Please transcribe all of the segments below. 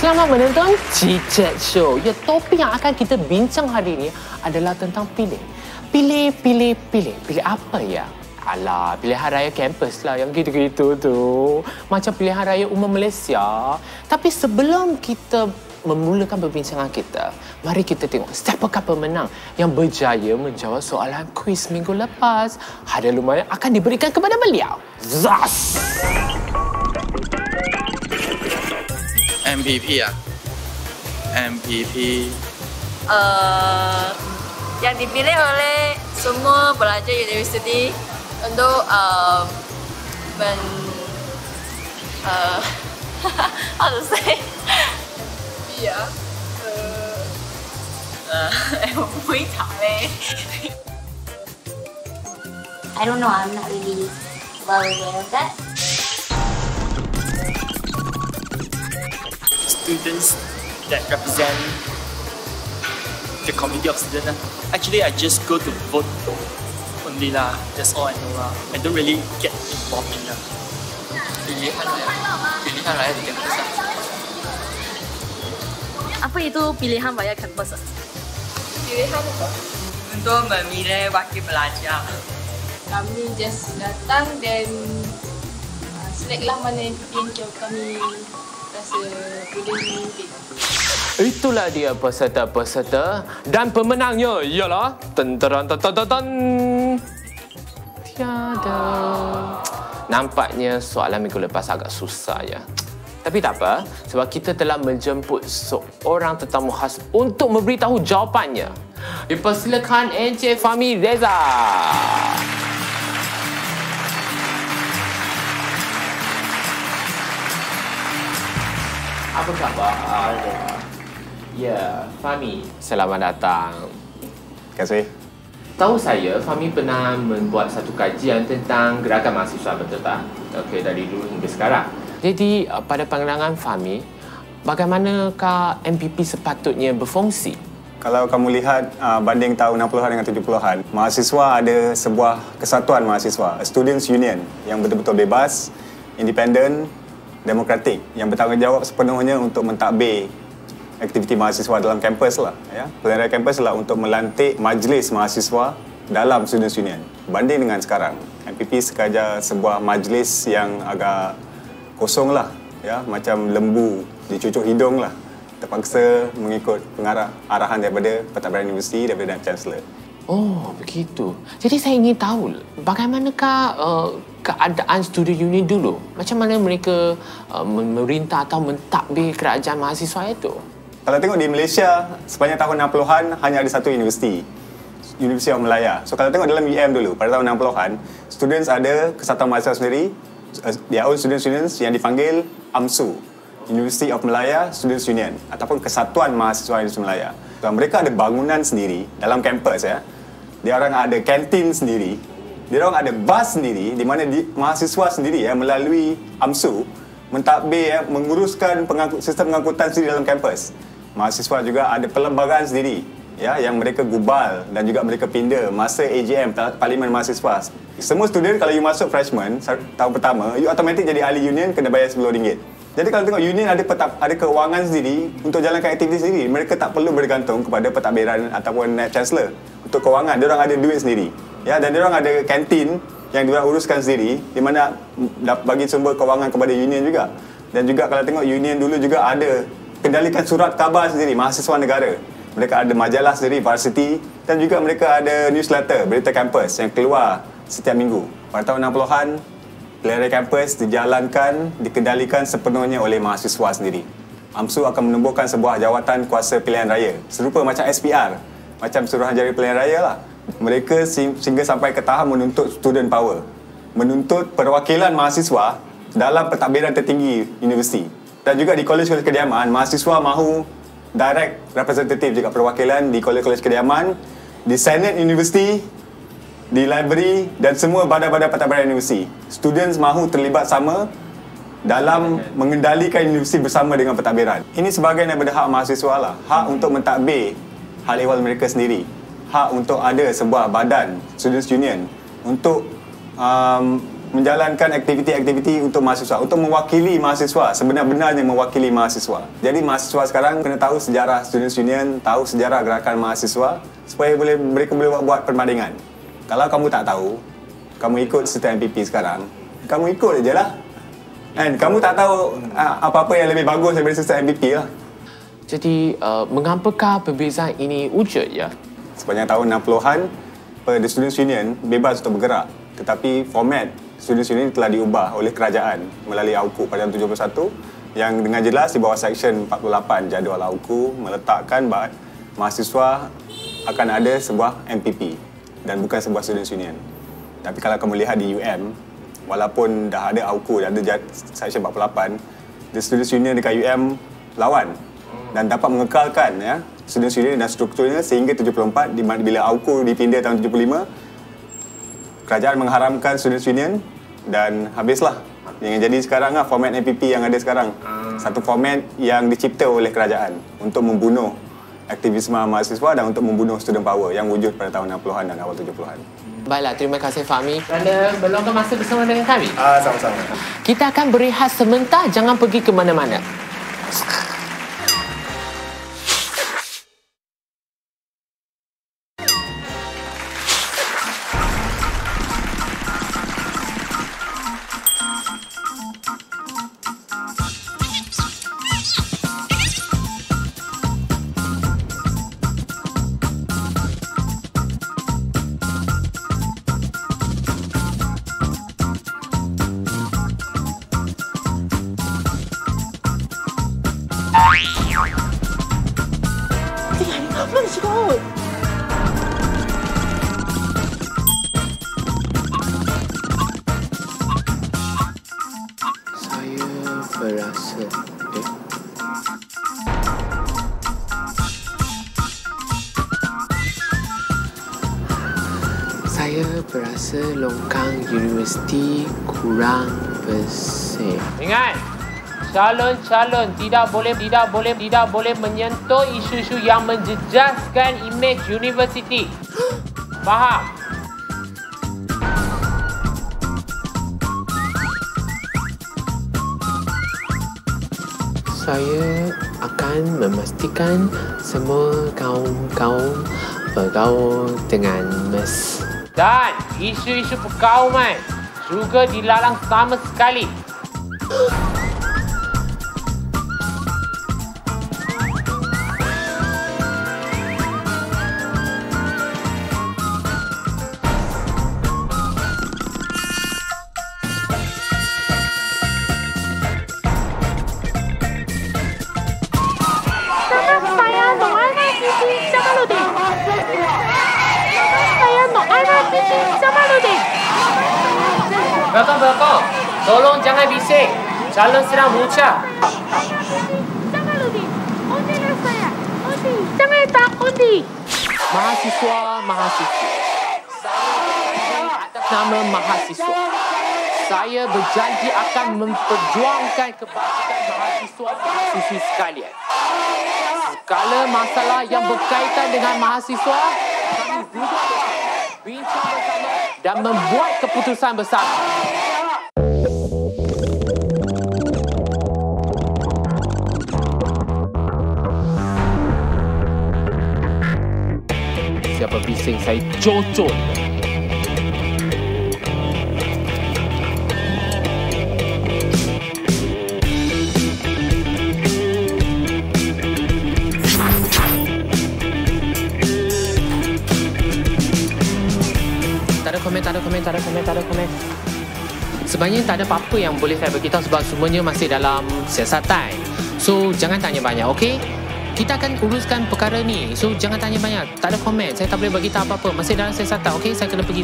Selamat menonton Chit-Chat Show. Ya, topik yang akan kita bincang hari ini adalah tentang pilih. Pilih. Pilih apa ya? Alah, pilihan raya kampus lah yang gitu-gitu tu. Macam pilihan raya umum Malaysia. Tapi sebelum kita memulakan perbincangan kita, mari kita tengok siapakah pemenang yang berjaya menjawab soalan kuis minggu lepas. Hadiah lumayan akan diberikan kepada beliau. Zas! MPP ya? MPP yang dipilih oleh semua pelajar universiti untuk how to say? Ya, I don't know, I'm not really well aware of that. Students that represent the community of students. Actually, I just go to vote only lah. That's all I know lah. I don't really get involved in that. Pilihan raya di kampus. Apa itu pilihan raya kampus? Pilihan apa? Untuk memilih wakil pelajar. Kami just datang dan select lah mana yang kami rasa boleh memimpin. Itulah dia peserta-peserta dan pemenangnya ialah tiada. Nampaknya soalan minggu lepas agak susah ya. Tapi tak apa, sebab kita telah menjemput seorang tetamu khas untuk memberitahu jawapannya. Dipersilakan Encik Fahmi Reza. Apa khabar? Ya, Fahmi. Selamat datang. Terima kasih. Tahu saya, Fahmi pernah membuat satu kajian tentang gerakan mahasiswa, betul tak? Okey, dari dulu hingga sekarang. Jadi, pada pandangan Fahmi, bagaimanakah MPP sepatutnya berfungsi? Kalau kamu lihat banding tahun 60-an dengan 70-an, mahasiswa ada sebuah kesatuan mahasiswa, Students Union, yang betul-betul bebas, independen, demokratik, yang bertanggungjawab sepenuhnya untuk mentadbir aktiviti mahasiswa dalam kampus lah. Ya. Pilihan raya kampus lah untuk melantik majlis mahasiswa dalam Students Union. Banding dengan sekarang, MPP sekadar sebuah majlis yang agak kosong lah, ya, macam lembu dicucuk hidung lah, terpaksa mengikut arahan daripada Pentadbiran Universiti, daripada Chancellor. Oh, begitu. Jadi saya ingin tahu bagaimanakah keadaan student union dulu? Macam mana mereka memerintah atau mentadbir kerajaan mahasiswa itu? Kalau tengok di Malaysia, sepanjang tahun 60-an hanya ada satu universiti, University of Malaya. So kalau tengok dalam UM dulu, pada tahun 60-an, students ada kesatuan mahasiswa sendiri, their own students yang dipanggil AMSU, University of Malaya Students Union, ataupun Kesatuan Mahasiswa Universiti Malaya. So, mereka ada bangunan sendiri dalam kampus ya. Dia orang ada kantin sendiri, dia orang ada bas sendiri di mana mahasiswa sendiri ya melalui AMSU mentadbir ya, menguruskan sistem pengangkutan sendiri dalam kampus. Mahasiswa juga ada perlembagaan sendiri ya yang mereka gubal dan juga mereka pindah masa AGM, Parlimen Mahasiswa. Semua student kalau you masuk freshman tahun pertama, you automatik jadi ahli union, kena bayar RM10. Jadi kalau tengok union ada keuangan sendiri untuk jalankan aktiviti sendiri. Mereka tak perlu bergantung kepada pentadbiran ataupun Naib Chancellor untuk keuangan. Diorang ada duit sendiri. Ya, dan diorang ada kantin yang diorang uruskan sendiri di mana bagi sumber keuangan kepada union juga. Dan juga kalau tengok union dulu juga ada kendalikan surat khabar sendiri, mahasiswa negara. Mereka ada majalah sendiri, varsity, dan juga mereka ada newsletter, berita kampus yang keluar setiap minggu. Pada tahun 60-an, pilihan raya kampus dijalankan, dikendalikan sepenuhnya oleh mahasiswa sendiri. AMSU akan menubuhkan sebuah jawatan kuasa pilihan raya, serupa macam SPR, macam Suruhanjaya Pilihan Raya lah. Mereka sehingga sampai ke tahap menuntut student power, menuntut perwakilan mahasiswa dalam pentadbiran tertinggi universiti. Dan juga di kolej-kolej kediaman, mahasiswa mahu direct representative juga perwakilan di kolej-kolej kediaman, di Senate Universiti, di library dan semua badan-badan pentadbiran universiti. Students mahu terlibat sama dalam mengendalikan universiti bersama dengan pentadbiran. Ini sebahagian daripada hak mahasiswa lah. Hak untuk mentadbir hal ehwal mereka sendiri. Hak untuk ada sebuah badan, Students Union, untuk menjalankan aktiviti-aktiviti untuk mahasiswa, untuk mewakili mahasiswa, sebenar-benarnya mewakili mahasiswa. Jadi mahasiswa sekarang kena tahu sejarah Students Union, tahu sejarah gerakan mahasiswa supaya mereka boleh buat perbandingan. Kalau kamu tak tahu, kamu ikut serta MPP sekarang, kamu ikut je lah. And kamu tak tahu apa-apa yang lebih bagus daripada serta MPP lah. Jadi, mengapakah perbezaan ini wujud ya? Sepanjang tahun 60-an, The Students Union bebas untuk bergerak. Tetapi format Students Union telah diubah oleh kerajaan melalui AUKU pada tahun 71 yang dengan jelas di bawah Seksyen 48 jadual AUKU meletakkan bahawa mahasiswa akan ada sebuah MPP dan bukan sebuah Students Union. Tapi kalau kamu lihat di UM, walaupun dah ada AUKU dan ada Seksyen 48, The Students Union dekat UM lawan dan dapat mengekalkan ya Students Union dan strukturnya sehingga 74 bila AUKU dipindah tahun 75, kerajaan mengharamkan Students Union dan habislah. Yang jadi sekarang lah format MPP yang ada sekarang. Satu format yang dicipta oleh kerajaan untuk membunuh aktivisme mahasiswa dan untuk membunuh student power yang wujud pada tahun 60-an dan awal 70-an. Baiklah, terima kasih Fahmi kerana meluangkan masa bersama dengan kami. Sama-sama. Kita akan berehat sebentar, jangan pergi ke mana-mana. Saya berasa longkang universiti kurang bersih. Ingat, calon-calon tidak boleh menyentuh isu-isu yang menjejaskan imej universiti. Faham? Saya akan memastikan semua kaum-kaum bergaul dengan mesra. Dan isu-isu perkauman juga dilarang sama sekali. Belakang, tolong jangan bising. Calon sedang berucap. Jangan undi. Undilah saya. Undi. Jangan tak undi. Mahasiswa. Atas nama mahasiswa, saya berjanji akan memperjuangkan kebajikan mahasiswa-mahasiswi sekalian. Segala masalah yang berkaitan dengan mahasiswa, kami duduk bersama, bincang bersama dan membuat keputusan bersama. Siapa bising saya cocok. Tak ada komen. Sebenarnya tak ada apa-apa yang boleh saya beritahu sebab semuanya masih dalam siasatan. So, jangan tanya banyak, okey? Kita akan uruskan perkara ni. So, jangan tanya banyak. Tak ada komen. Saya tak boleh beritahu apa-apa. Masih dalam siasatan, okey? Saya kena pergi.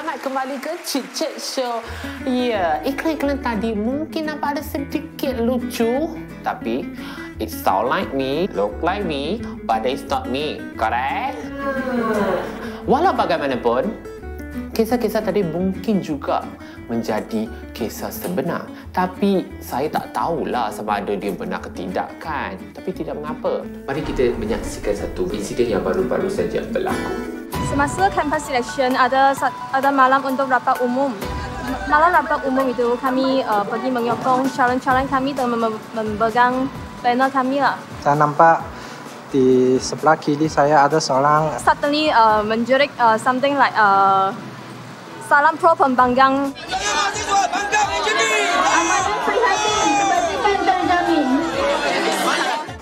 Selamat kembali ke Chit Chat Show. Ya, iklan-iklan tadi mungkin nampak ada sedikit lucu, tapi it sound like me, look like me, but it's not me. Correct? Walau bagaimanapun, kisah-kisah tadi mungkin juga menjadi kisah sebenar. Tapi saya tak tahulah sama ada dia benar ke tidak kan. Tapi tidak mengapa. Mari kita menyaksikan satu insiden yang baru-baru saja berlaku. Semasa campus selection ada malam untuk rapat umum. Malam rapat umum itu kami pergi menyokong calon-calon kami dan memegang banner kami lah. Saya nampak di sebelah kiri saya ada seorang Suddenly menjerit something like salam pro pembanggang.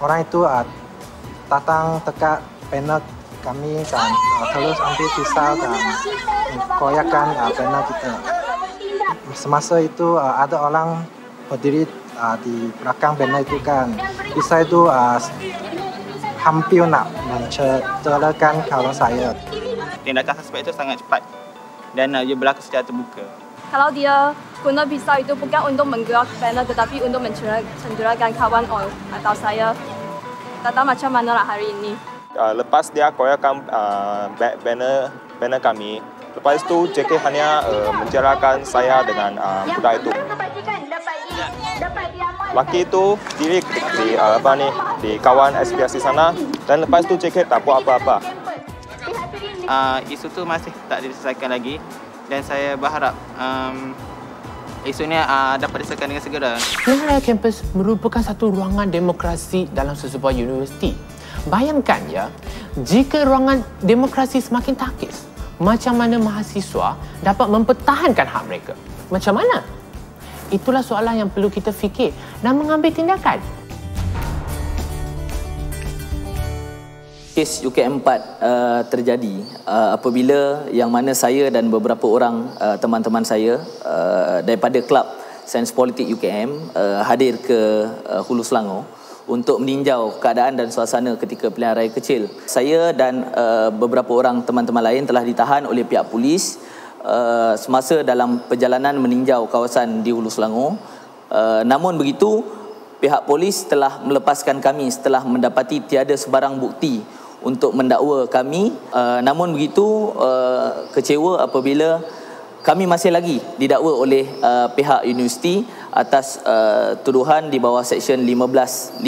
orang itu datang dekat banner kami dan terus ambil pisau dan koyakkan banner kita. Semasa itu ada orang berdiri di belakang banner itu kan. Pisau itu hampir nak mencederakan kawan saya. Tindakan suspek itu sangat cepat dan ia berlaku secara terbuka. Kalau dia guna pisau itu bukan untuk menggerak banner tetapi untuk mencederakan kawan atau saya. Tak tahu macam mana lah hari ini. Lepas dia koyakkan banner kami, lepas itu JK hanya mencerahkan saya dengan budak itu. Laki itu diri di kawan aspirasi sana dan lepas itu JK tak buat apa-apa. Isu tu masih tak diselesaikan lagi dan saya berharap isu ini dapat diselesaikan dengan segera. Pilihan Raya Kampus merupakan satu ruangan demokrasi dalam sesebuah universiti. Bayangkan ya, jika ruangan demokrasi semakin takis, macam mana mahasiswa dapat mempertahankan hak mereka? Macam mana? Itulah soalan yang perlu kita fikir dan mengambil tindakan. Kes UKM 4 terjadi apabila yang mana saya dan beberapa orang teman-teman saya daripada Kelab Sains Politik UKM hadir ke Hulu Selangor untuk meninjau keadaan dan suasana ketika pilihan raya kecil. Saya dan beberapa orang teman-teman lain telah ditahan oleh pihak polis semasa dalam perjalanan meninjau kawasan di Hulu Selangor. Namun begitu, pihak polis telah melepaskan kami setelah mendapati tiada sebarang bukti untuk mendakwa kami. Namun begitu, kecewa apabila kami masih lagi didakwa oleh pihak universiti atas tuduhan di bawah Seksyen 15.5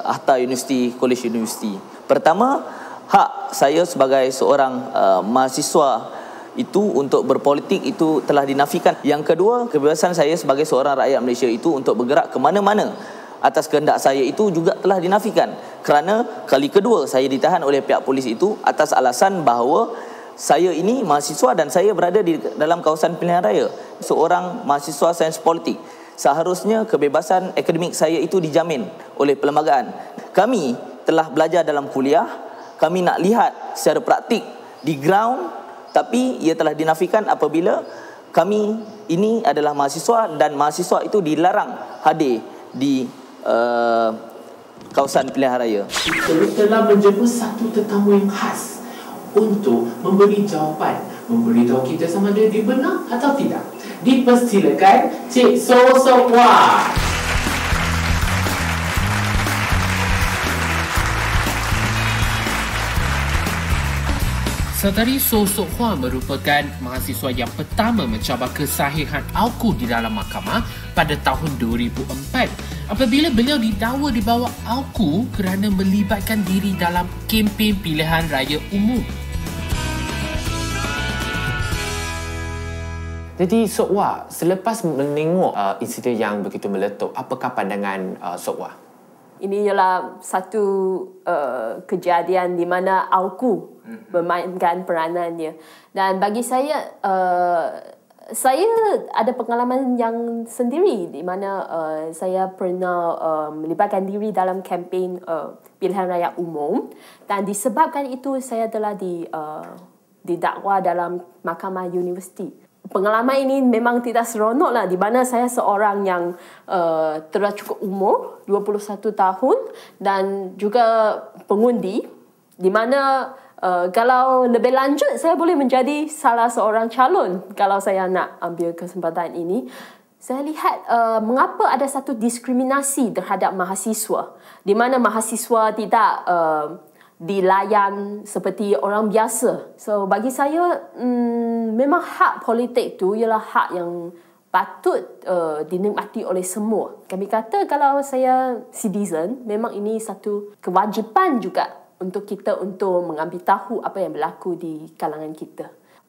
Akta Universiti, Kolej Universiti. Pertama, hak saya sebagai seorang mahasiswa itu untuk berpolitik itu telah dinafikan. Yang kedua, kebebasan saya sebagai seorang rakyat Malaysia itu untuk bergerak ke mana-mana atas kehendak saya itu juga telah dinafikan. Kerana kali kedua saya ditahan oleh pihak polis itu atas alasan bahawa saya ini mahasiswa dan saya berada di dalam kawasan pilihan raya. Seorang mahasiswa sains politik. Seharusnya kebebasan akademik saya itu dijamin oleh perlembagaan. Kami telah belajar dalam kuliah. Kami nak lihat secara praktik di ground. Tapi ia telah dinafikan apabila kami ini adalah mahasiswa dan mahasiswa itu dilarang hadir di kawasan pilihan raya. Kita telah menjemput satu tetamu yang khas untuk memberi jawapan, memberitahu kita sama ada dia benar atau tidak. Dipersilakan Cik So Sok Wah. Saudari So Sok Hua merupakan mahasiswa yang pertama mencabar kesahihan AUKU di dalam mahkamah pada tahun 2004 apabila beliau didakwa di bawah AUKU kerana melibatkan diri dalam kempen pilihan raya umum. Jadi Sok Wah, selepas menengok insiden yang begitu meletup, apakah pandangan Sok Wah? Ini ialah satu kejadian di mana AUKU memainkan peranannya. Dan bagi saya ada pengalaman yang sendiri di mana saya pernah melibatkan diri dalam kempen pilihan raya umum. Dan disebabkan itu saya telah didakwa dalam mahkamah universiti. Pengalaman ini memang tidak seronok lah, di mana saya seorang yang telah cukup umur 21 tahun dan juga pengundi, di mana Kalau lebih lanjut, saya boleh menjadi salah seorang calon kalau saya nak ambil kesempatan ini. Saya lihat mengapa ada satu diskriminasi terhadap mahasiswa, di mana mahasiswa tidak dilayan seperti orang biasa. So bagi saya, memang hak politik tu ialah hak yang patut dinikmati oleh semua. Kami kata kalau saya citizen, memang ini satu kewajipan juga untuk kita untuk mengambil tahu apa yang berlaku di kalangan kita.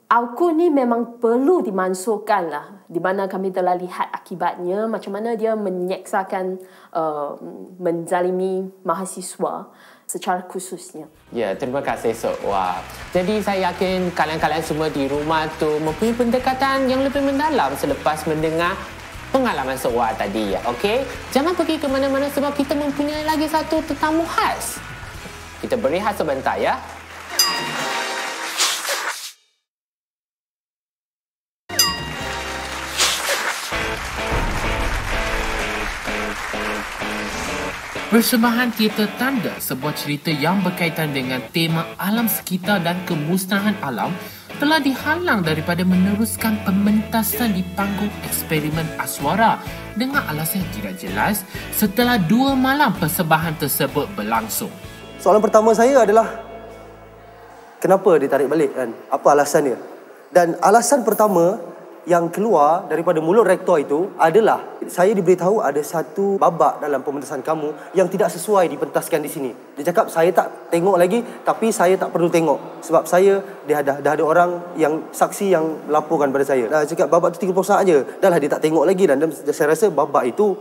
AUKU ni memang perlu dimansuhkan lah, di mana kami telah lihat akibatnya macam mana dia menyeksakan, menzalimi mahasiswa secara khususnya. Ya, terima kasih Sokwa. Jadi saya yakin kalian-kalian semua di rumah tu mempunyai pendekatan yang lebih mendalam selepas mendengar pengalaman Sokwa tadi ya. Okey, jangan pergi ke mana-mana sebab kita mempunyai lagi satu tetamu khas. Kita berehat sebentar ya. Persembahan teater Tanda, sebuah cerita yang berkaitan dengan tema alam sekitar dan kemusnahan alam, telah dihalang daripada meneruskan pementasan di panggung eksperimen Aswara dengan alasan yang tidak jelas setelah 2 malam persembahan tersebut berlangsung. Soalan pertama saya adalah kenapa ditarik balik kan? Apa alasannya? Dan alasan pertama yang keluar daripada mulut rektor itu adalah saya diberitahu ada satu babak dalam pementasan kamu yang tidak sesuai dipentaskan di sini. Dia cakap saya tak tengok lagi, tapi saya tak perlu tengok sebab saya dah ada orang yang saksi yang laporkan pada saya. Dia cakap babak tu 30 saat je. Dah lah dia tak tengok lagi dan saya rasa babak itu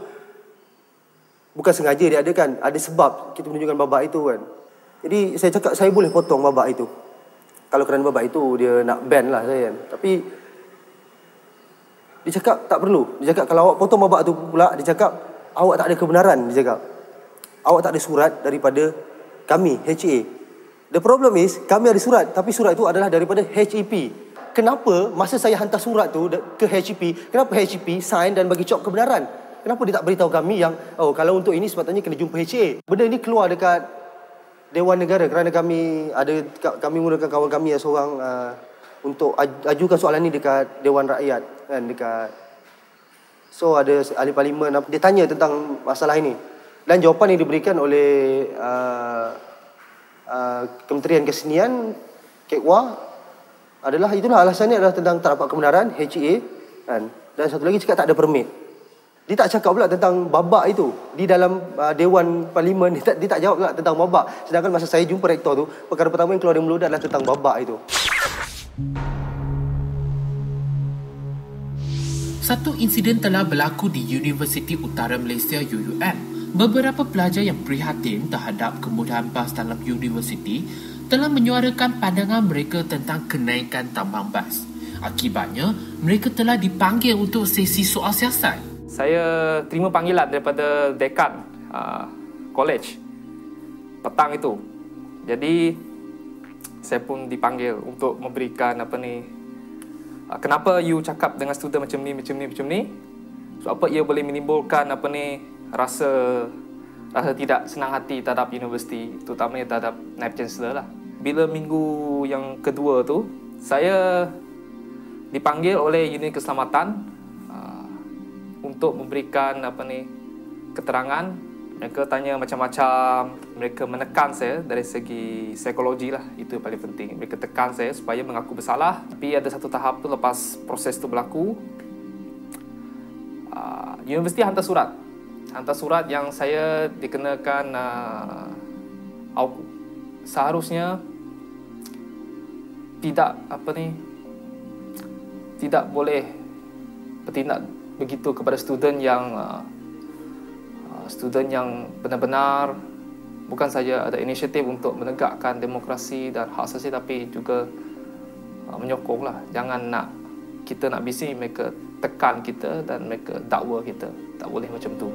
bukan sengaja dia adakan. Ada sebab kita menunjukkan babak itu kan. Jadi saya cakap saya boleh potong babak itu. Kalau kerana babak itu dia nak ban lah saya kan. Tapi dia cakap tak perlu. Dia cakap kalau awak potong babak tu pula, dia cakap awak tak ada kebenaran. Dia cakap awak tak ada surat daripada kami, HA. The problem is kami ada surat, tapi surat itu adalah daripada HEP. Kenapa masa saya hantar surat tu ke HEP, kenapa HEP sign dan bagi cop kebenaran? Kenapa dia tak beritahu kami yang kalau untuk ini sepatutnya kena jumpa HA. Benda ini keluar dekat Dewan Negara kerana kami menggunakan kawan kami yang seorang untuk ajukan soalan ni dekat Dewan Rakyat kan, dekat so ada ahli parlimen dia tanya tentang masalah ini dan jawapan yang diberikan oleh Kementerian Kesenian KEKWA adalah itulah alasannya adalah tentang tak dapat kebenaran HA kan, dan satu lagi cakap tak ada permit. Dia tak cakap pula tentang babak itu di dalam Dewan Parlimen. Dia tak jawab pula tentang babak. Sedangkan masa saya jumpa rektor tu, perkara pertama yang keluar dari mulut adalah tentang babak itu. Satu insiden telah berlaku di Universiti Utara Malaysia UUM. Beberapa pelajar yang prihatin terhadap kemudahan bas dalam universiti telah menyuarakan pandangan mereka tentang kenaikan tambang bas. Akibatnya, mereka telah dipanggil untuk sesi soal siasat. Saya terima panggilan daripada dekan college petang itu. Jadi saya pun dipanggil untuk memberikan kenapa you cakap dengan student macam ni. So apa ia boleh menimbulkan rasa tidak senang hati terhadap universiti, terutamanya terhadap Naib Chancellor lah. Bila minggu yang kedua tu saya dipanggil oleh unit keselamatan untuk memberikan keterangan. Mereka tanya macam-macam, mereka menekan saya dari segi psikologi lah, itu yang paling penting. Mereka tekan saya supaya mengaku bersalah. Tapi ada satu tahap tu lepas proses tu berlaku, universiti hantar surat yang saya dikenakan AUKU. Seharusnya tidak boleh bertindak begitu kepada student yang benar-benar bukan saja ada inisiatif untuk menegakkan demokrasi dan hak asasi, tapi juga menyokonglah. Jangan kita nak bising, mereka tekan kita dan mereka dakwa kita. Tak boleh macam tu.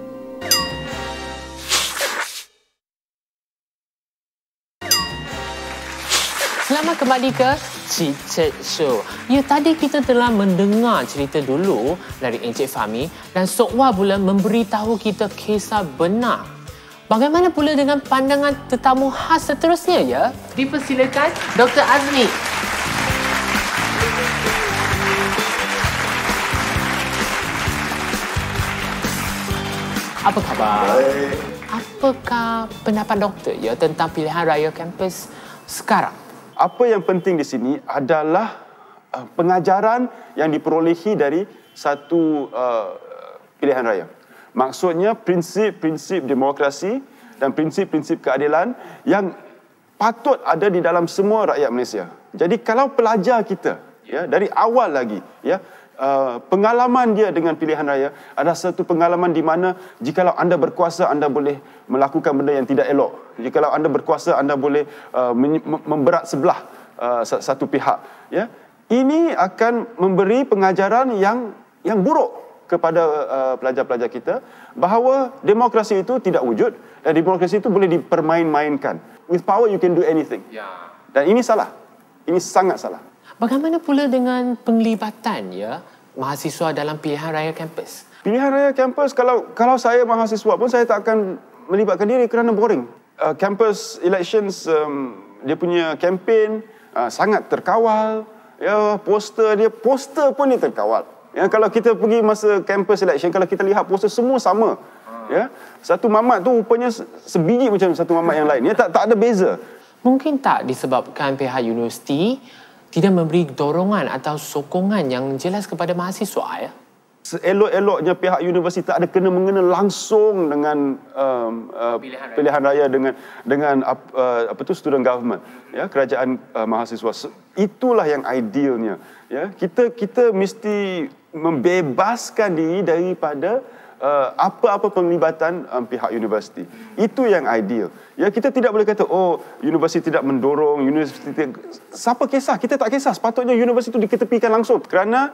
Selamat kembali ke Chit Chat Show. Ya, tadi kita telah mendengar cerita dulu dari Encik Fahmi dan Sokwa pula memberitahu kita kisah benar Bagaimana pula dengan pandangan tetamu khas seterusnya ya? Dipersilakan Dr. Azmi. Apa khabar? Baik. Apakah pendapat doktor ya tentang pilihan raya kampus sekarang? Apa yang penting di sini adalah pengajaran yang diperolehi dari satu pilihan raya. Maksudnya prinsip-prinsip demokrasi dan prinsip-prinsip keadilan yang patut ada di dalam semua rakyat Malaysia. Jadi kalau pelajar kita ya dari awal lagi ya pengalaman dia dengan pilihan raya adalah satu pengalaman di mana jikalau anda berkuasa anda boleh melakukan benda yang tidak elok. Jikalau anda berkuasa anda boleh memberat sebelah satu pihak ya. Ini akan memberi pengajaran yang buruk kepada pelajar-pelajar kita bahawa demokrasi itu tidak wujud dan demokrasi itu boleh dipermain-mainkan. With power you can do anything. Dan ini salah. Ini sangat salah. Bagaimana pula dengan penglibatan ya mahasiswa dalam pilihan raya kampus? Pilihan raya kampus kalau saya mahasiswa pun saya tak akan melibatkan diri kerana boring. Campus elections dia punya kempen sangat terkawal. Ya poster pun dia terkawal. Ya, kalau kita pergi masa campus election, kalau kita lihat poster semua sama. Ya, satu mamat tu rupanya sebiji macam satu mamat yang lain. Ya, tak ada beza. Mungkin tak disebabkan pihak universiti tidak memberi dorongan atau sokongan yang jelas kepada mahasiswa ya? Seelok-eloknya pihak universiti tak ada kena-mengena langsung dengan pilihan raya dengan student government ya kerajaan mahasiswa. Itulah yang idealnya ya. Kita mesti membebaskan diri daripada apa-apa penglibatan pihak universiti. Itu yang ideal. Ya, kita tidak boleh kata universiti tidak mendorong, siapa kisah? Kita tak kisah. Sepatutnya universiti itu diketepikan langsung kerana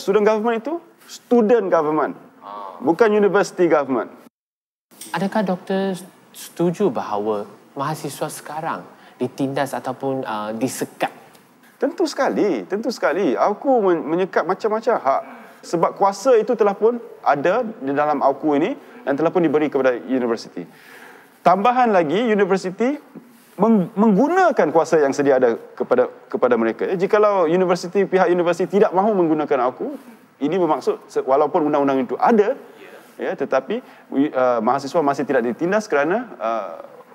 student government itu student government, bukan university government. Adakah doktor setuju bahawa mahasiswa sekarang ditindas ataupun disekat? Tentu sekali. Aku menyekat macam-macam hak. Sebab kuasa itu telah pun ada di dalam AUKU ini dan telah pun diberi kepada universiti. Tambahan lagi, universiti menggunakan kuasa yang sedia ada kepada mereka. Jikalau pihak universiti tidak mahu menggunakan AUKU, ini bermaksud walaupun undang-undang itu ada, ya, tetapi mahasiswa masih tidak ditindas kerana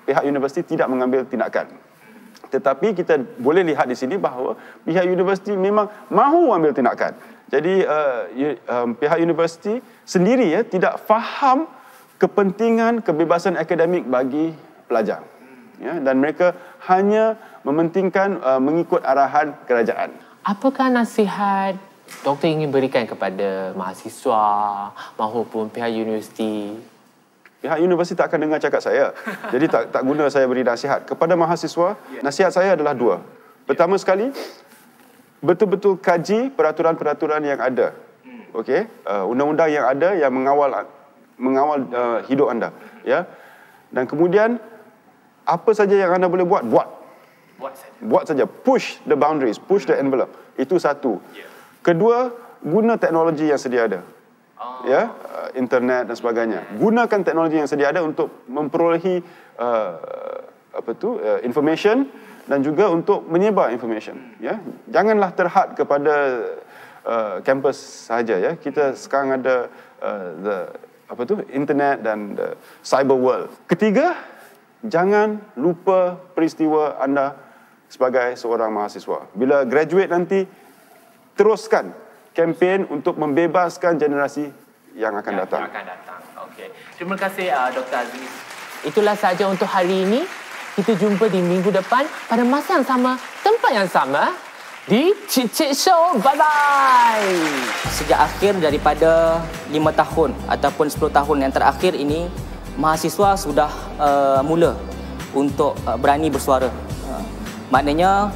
pihak universiti tidak mengambil tindakan. Tetapi kita boleh lihat di sini bahawa pihak universiti memang mahu ambil tindakan. Jadi pihak universiti sendiri ya tidak faham kepentingan kebebasan akademik bagi pelajar. Ya, dan mereka hanya mementingkan mengikut arahan kerajaan. Apakah nasihat doktor ingin berikan kepada mahasiswa maupun pihak universiti? Pihak universiti tak akan dengar cakap saya. Jadi tak guna saya beri nasihat. Kepada mahasiswa, nasihat saya adalah dua. Pertama sekali, betul-betul kaji peraturan-peraturan yang ada. Okey, undang-undang yang ada yang mengawal hidup anda, ya. Dan kemudian apa saja yang anda boleh buat. Buat saja. Push the boundaries, push the envelope. Itu satu. Kedua, guna teknologi yang sedia ada. Ya, internet dan sebagainya. Gunakan teknologi yang sedia ada untuk memperolehi information dan juga untuk menyebar information. Ya, janganlah terhad kepada kampus sahaja. Ya, kita sekarang ada internet dan cyber world. Ketiga, jangan lupa peristiwa anda sebagai seorang mahasiswa. Bila graduate nanti, teruskan kempen untuk membebaskan generasi yang akan datang. Okey. Terima kasih Dr. Azmi. Itulah sahaja untuk hari ini. Kita jumpa di minggu depan pada masa yang sama, tempat yang sama di Cik Show. Bye-bye. Sejak akhir daripada 5 tahun ataupun 10 tahun yang terakhir ini, mahasiswa sudah mula untuk berani bersuara. Maknanya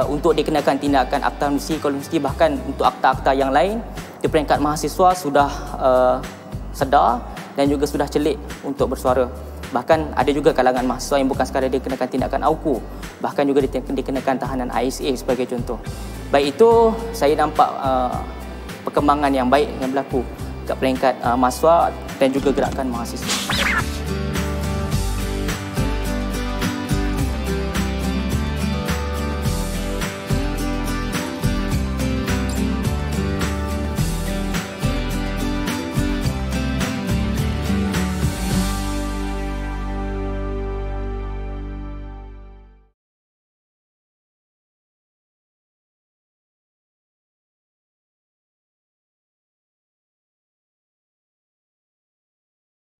untuk dikenakan tindakan akta amnesti, kolonisti, bahkan untuk akta-akta yang lain, di peringkat mahasiswa sudah sedar dan juga sudah celik untuk bersuara. Bahkan ada juga kalangan mahasiswa yang bukan sekadar dikenakan tindakan AUKU, bahkan juga dikenakan tahanan ISA sebagai contoh. Baik itu, saya nampak perkembangan yang baik yang berlaku kat peringkat mahasiswa dan juga gerakan mahasiswa.